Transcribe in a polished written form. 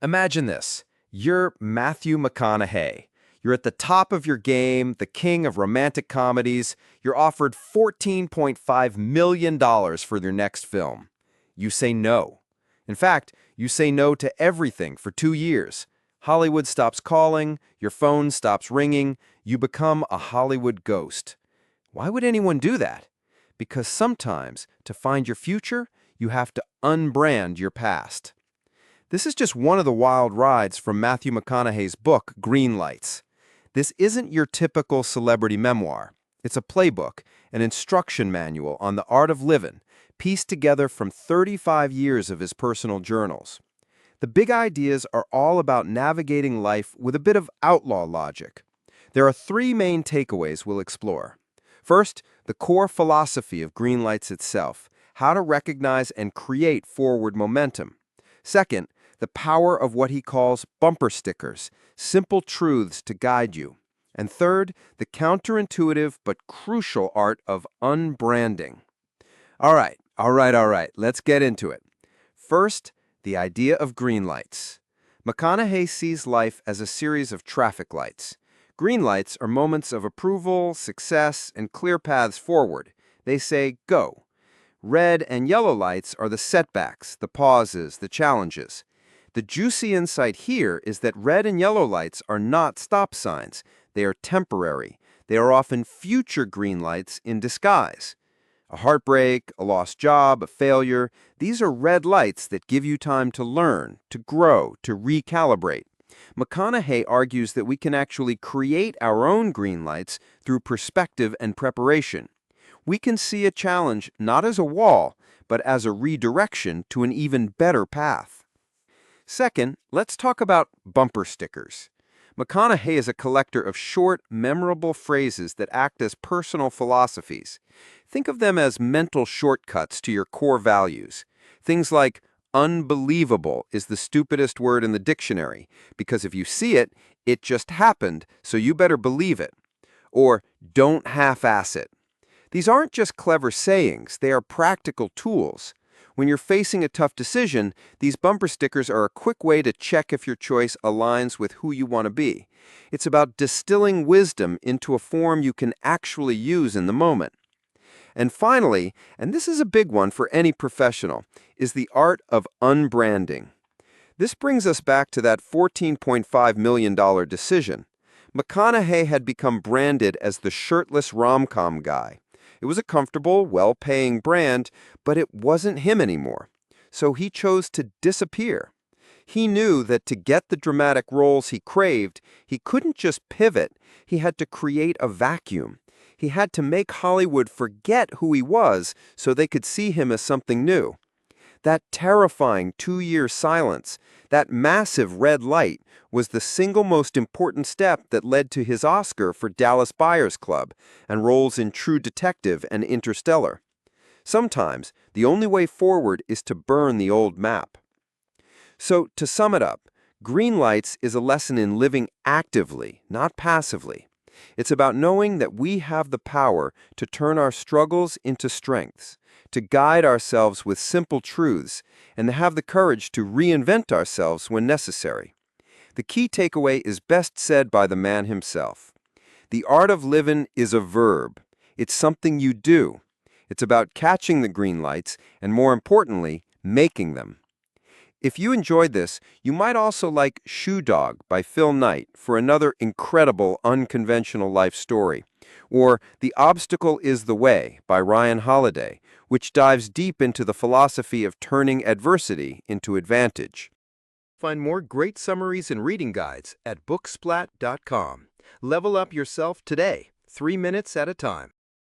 Imagine this. You're Matthew McConaughey. You're at the top of your game, the king of romantic comedies. You're offered $14.5 million for your next film. You say no. In fact, you say no to everything for 2 years. Hollywood stops calling, your phone stops ringing, you become a Hollywood ghost. Why would anyone do that? Because sometimes, to find your future, you have to unbrand your past. This is just one of the wild rides from Matthew McConaughey's book, Greenlights. This isn't your typical celebrity memoir. It's a playbook, an instruction manual on the art of living, pieced together from 35 years of his personal journals. The big ideas are all about navigating life with a bit of outlaw logic. There are three main takeaways we'll explore. First, the core philosophy of Greenlights itself, how to recognize and create forward momentum. Second, the power of what he calls bumper stickers, simple truths to guide you. And third, the counterintuitive but crucial art of unbranding. All right, let's get into it. First, the idea of green lights. McConaughey sees life as a series of traffic lights. Green lights are moments of approval, success, and clear paths forward. They say, go. Red and yellow lights are the setbacks, the pauses, the challenges. The juicy insight here is that red and yellow lights are not stop signs. They are temporary. They are often future green lights in disguise. A heartbreak, a lost job, a failure, these are red lights that give you time to learn, to grow, to recalibrate. McConaughey argues that we can actually create our own green lights through perspective and preparation. We can see a challenge not as a wall, but as a redirection to an even better path. Second, let's talk about bumper stickers. McConaughey is a collector of short, memorable phrases that act as personal philosophies. Think of them as mental shortcuts to your core values. Things like, unbelievable is the stupidest word in the dictionary, because if you see it, it just happened, so you better believe it. Or, don't half-ass it. These aren't just clever sayings, they are practical tools. When you're facing a tough decision, these bumper stickers are a quick way to check if your choice aligns with who you want to be. It's about distilling wisdom into a form you can actually use in the moment. And finally, and this is a big one for any professional, is the art of unbranding. This brings us back to that $14.5 million decision. McConaughey had become branded as the shirtless rom-com guy. It was a comfortable, well-paying brand, but it wasn't him anymore. So he chose to disappear. He knew that to get the dramatic roles he craved, he couldn't just pivot. He had to create a vacuum. He had to make Hollywood forget who he was so they could see him as something new. That terrifying 2-year silence, that massive red light, was the single most important step that led to his Oscar for Dallas Buyers Club and roles in True Detective and Interstellar. Sometimes, the only way forward is to burn the old map. So, to sum it up, Greenlights is a lesson in living actively, not passively. It's about knowing that we have the power to turn our struggles into strengths, to guide ourselves with simple truths, and to have the courage to reinvent ourselves when necessary. The key takeaway is best said by the man himself. The art of living is a verb. It's something you do. It's about catching the green lights and, more importantly, making them. If you enjoyed this, you might also like Shoe Dog by Phil Knight for another incredible unconventional life story, or The Obstacle is the Way by Ryan Holiday, which dives deep into the philosophy of turning adversity into advantage. Find more great summaries and reading guides at booksplat.com. Level up yourself today, 3 minutes at a time.